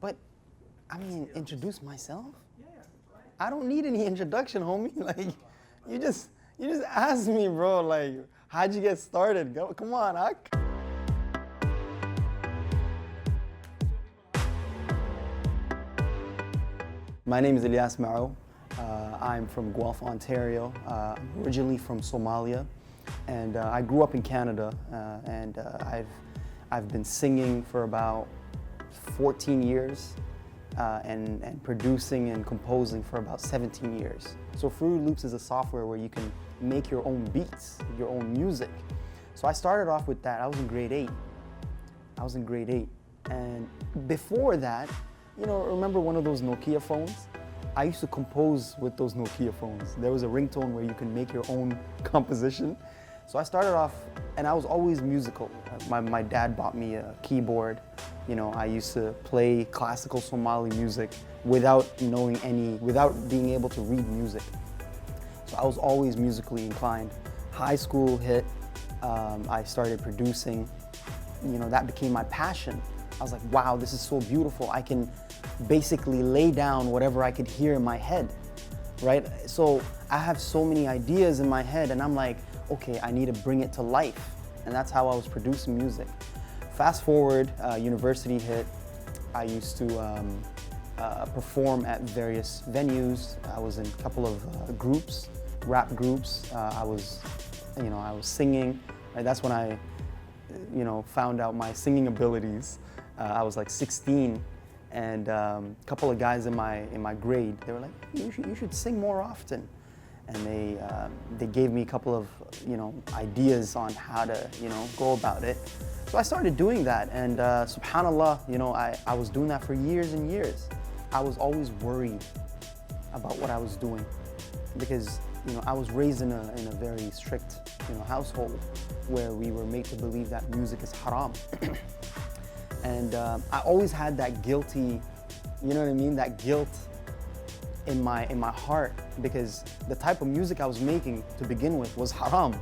But, I mean, introduce myself? Yeah, right. I don't need any introduction, homie. Like, you just asked me, bro, like, how'd you get started? Come on, Ak. My name is Ilyas Mao. I'm from Guelph, Ontario. I'm originally from Somalia, and I grew up in Canada. And I've been singing for about 14 years, and producing and composing for about 17 years. So Fruity Loops is a software where you can make your own beats, your own music. So I started off with that. I was in grade 8. And before that, you know, remember one of those Nokia phones? I used to compose with those Nokia phones. There was a ringtone where you can make your own composition. So I started off, and I was always musical. My dad bought me a keyboard. You know, I used to play classical Somali music without being able to read music. So I was always musically inclined. High school hit, I started producing. You know, that became my passion. I was like, wow, this is so beautiful. I can basically lay down whatever I could hear in my head, right? So I have so many ideas in my head, and I'm like, okay, I need to bring it to life. And that's how I was producing music. Fast forward, university hit. I used to perform at various venues. I was in a couple of groups, rap groups. I was singing. Right? That's when I, found out my singing abilities. I was like 16, and a couple of guys in my grade, they were like, you should sing more often. And they gave me a couple of ideas on how to go about it. So I started doing that, and subhanallah, I was doing that for years and years. I was always worried about what I was doing because I was raised in a very strict household where we were made to believe that music is haram. And I always had that guilty, that guilt in my heart, because the type of music I was making to begin with was haram.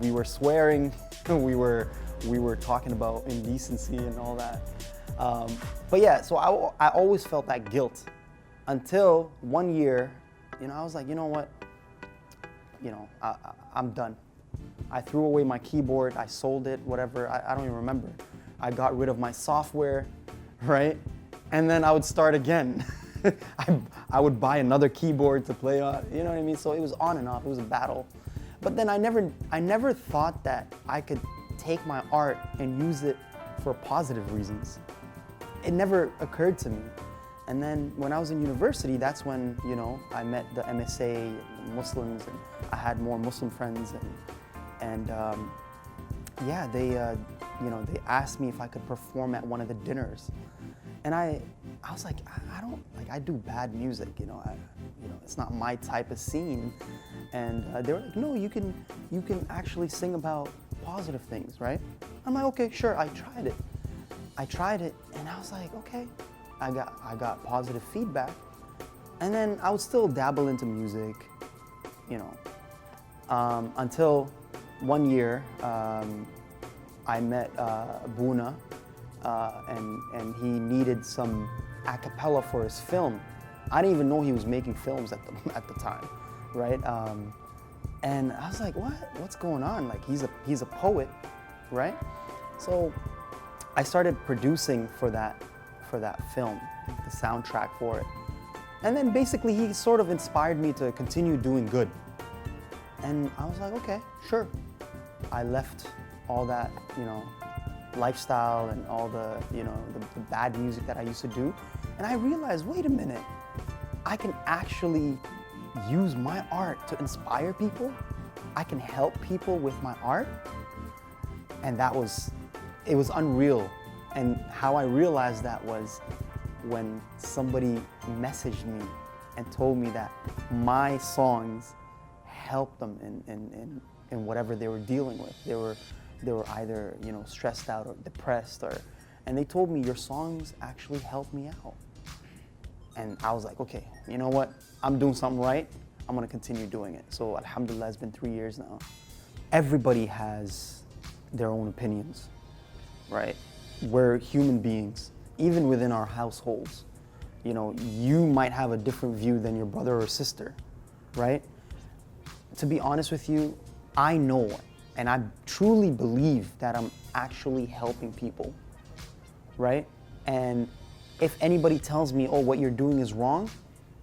We were swearing, we were talking about indecency and all that. But yeah, so I always felt that guilt until one year, I was like, you know what? I'm done. I threw away my keyboard, I sold it, whatever, I don't even remember. I got rid of my software, right? And then I would start again. I would buy another keyboard to play on, you know what I mean? So it was on and off, it was a battle. But then I never thought that I could take my art and use it for positive reasons. It never occurred to me. And then when I was in university, that's when, I met the MSA Muslims, and I had more Muslim friends, and yeah, they asked me if I could perform at one of the dinners. And I was like, I do bad music, it's not my type of scene. And they were like, no, you can actually sing about positive things, right? I'm like, okay, sure. I tried it, and I was like, okay. I got positive feedback, and then I would still dabble into music, until one year I met Buna, and he needed some a cappella for his film. I didn't even know he was making films at the time, right? And I was like, what's going on? Like, he's a poet, right? So I started producing for that film, the soundtrack for it. And then basically he sort of inspired me to continue doing good. And I was like, okay, sure. I left all that, lifestyle and all the bad music that I used to do. And I realized, wait a minute, I can actually use my art to inspire people. I can help people with my art. And it was unreal. And how I realized that was when somebody messaged me and told me that my songs helped them in whatever they were dealing with. They were either stressed out or depressed, and they told me, your songs actually helped me out. And I was like, okay, you know what? I'm doing something right. I'm gonna continue doing it. So alhamdulillah, it's been 3 years now. Everybody has their own opinions, right? We're human beings. even within our households, you know, you might have a different view than your brother or sister, right? To be honest with you, I know and I truly believe that I'm actually helping people, right? And if anybody tells me, oh, what you're doing is wrong,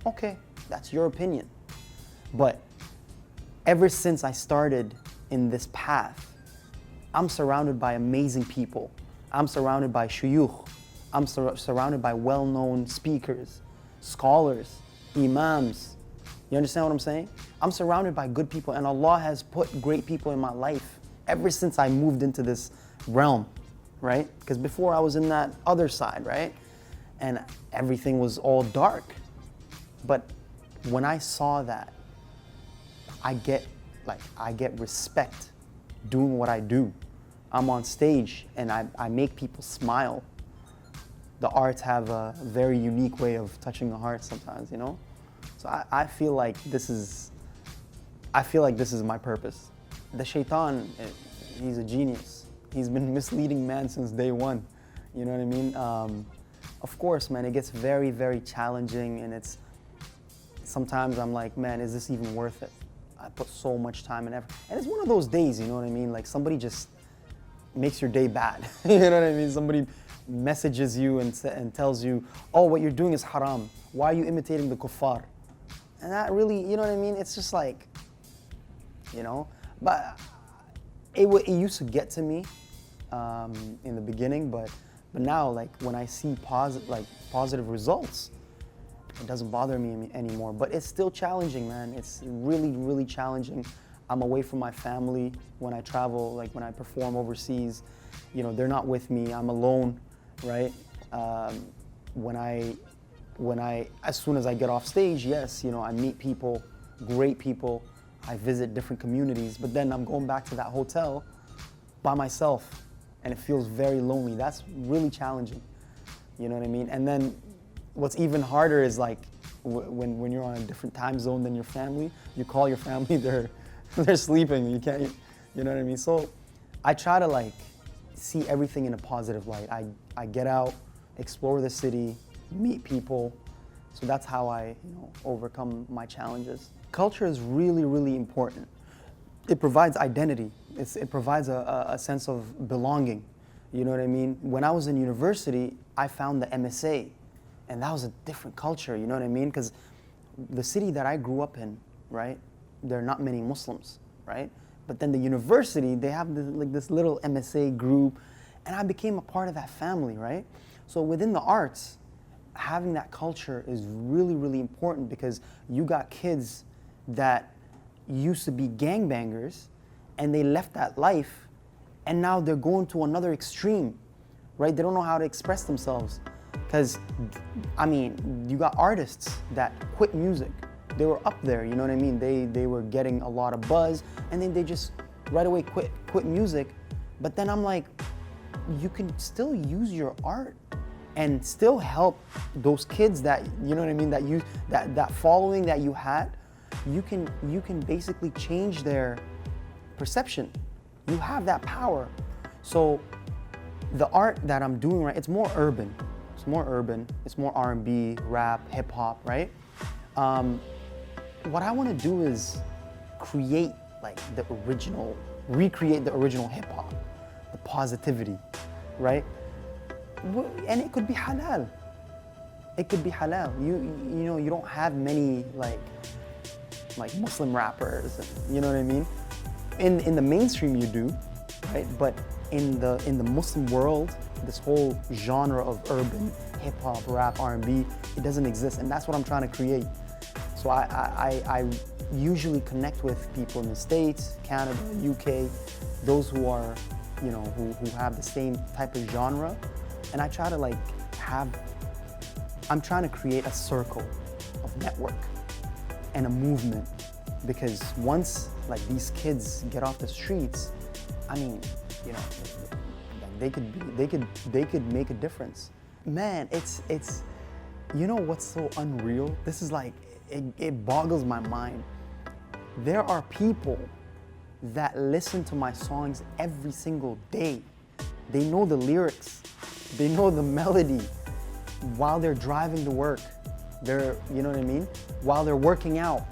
okay, that's your opinion. But ever since I started in this path, I'm surrounded by amazing people. I'm surrounded by shuyukh. I'm surrounded by well-known speakers, scholars, imams. You understand what I'm saying? I'm surrounded by good people, and Allah has put great people in my life ever since I moved into this realm, right? Because before I was in that other side, right? And everything was all dark. But when I saw that, I get respect doing what I do. I'm on stage and I make people smile. The arts have a very unique way of touching the heart sometimes, you know? So I feel like this is my purpose. The shaitan, he's a genius. He's been misleading man since day one. You know what I mean? Of course, man, it gets very, very challenging, and sometimes I'm like, man, is this even worth it? I put so much time and effort. And it's one of those days, you know what I mean? Like somebody just makes your day bad. You know what I mean? Somebody messages you and tells you, oh, what you're doing is haram. Why are you imitating the kuffar? And that really, you know what I mean? It's just like, you know, but it used to get to me in the beginning, but now, like, when I see positive results, it doesn't bother me anymore. But it's still challenging, man. It's really, really challenging. I'm away from my family when I travel, like when I perform overseas. You know, they're not with me. I'm alone, right? As soon as I get off stage, yes, you know, I meet people, great people. I visit different communities, but then I'm going back to that hotel by myself, and it feels very lonely. That's really challenging. You know what I mean? And then what's even harder is like when you're on a different time zone than your family, you call your family, they're sleeping, you can't, you know what I mean? So I try to like see everything in a positive light. I get out, explore the city, meet people. So that's how I, you know, overcome my challenges. Culture is really, really important. It provides identity. It provides a sense of belonging. You know what I mean? When I was in university, I found the MSA, and that was a different culture, you know what I mean? Because the city that I grew up in, right, there are not many Muslims, right? But then the university, they have this little MSA group, and I became a part of that family, right? So within the arts, having that culture is really, really important, because you got kids that used to be gangbangers and they left that life, and now they're going to another extreme, right? They don't know how to express themselves. Because, I mean, you got artists that quit music. They were up there, you know what I mean? They were getting a lot of buzz, and then they just right away quit music. But then I'm like, you can still use your art and still help those kids that, you know what I mean, that following that you had. You can basically change their perception. You have that power. So the art that I'm doing, right, it's more urban. It's more urban. It's more R&B, rap, hip hop, right? What I want to do is recreate the original hip hop, the positivity, right? And it could be halal. It could be halal. You know, you don't have many like Muslim rappers, you know what I mean? In the mainstream you do, right? But in the Muslim world, this whole genre of urban hip hop, rap, R&B, it doesn't exist, and that's what I'm trying to create. So I usually connect with people in the States, Canada, UK, those who are, you know, who have the same type of genre, and I try to I'm trying to create a circle of network and a movement, because once these kids get off the streets, I mean, you know, they could make a difference. Man, it's you know what's so unreal? This is it boggles my mind. There are people that listen to my songs every single day. They know the lyrics, they know the melody, while they're driving to work, you know what I mean? While they're working out.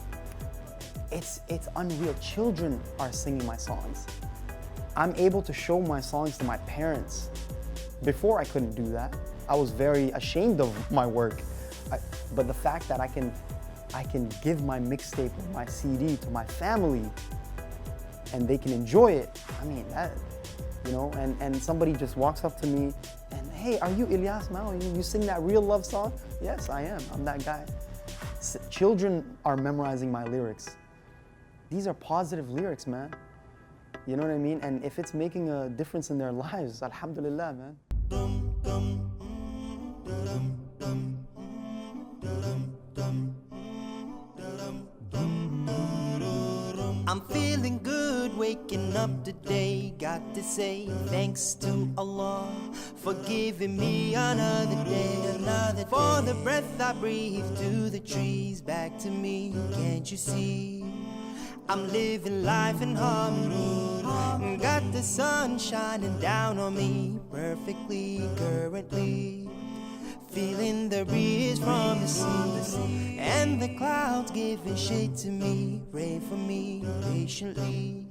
It's unreal. Children are singing my songs. I'm able to show my songs to my parents. Before I couldn't do that. I was very ashamed of my work. But the fact that I can give my mixtape or my CD to my family and they can enjoy it, I mean, that, you know, and somebody just walks up to me and, hey, are you Ilyas Mao? You sing that real love song? Yes, I am. I'm that guy. Children are memorizing my lyrics. These are positive lyrics, man. You know what I mean? And if it's making a difference in their lives, alhamdulillah, man. I'm feeling good waking up today. Got to say thanks to Allah for giving me another day. For the breath I breathe, to the trees, back to me. Can't you see? I'm living life in harmony. Got the sun shining down on me perfectly currently. Feeling the breeze from the sea and the clouds giving shade to me. Pray for me patiently.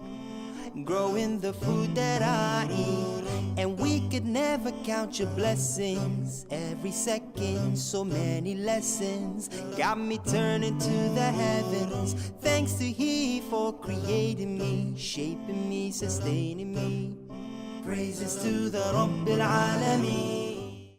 Growing the food that I eat, and we could never count your blessings. Every second, so many lessons got me turning to the heavens. Thanks to He for creating me, shaping me, sustaining me. Praises to the Rabbil Alameen.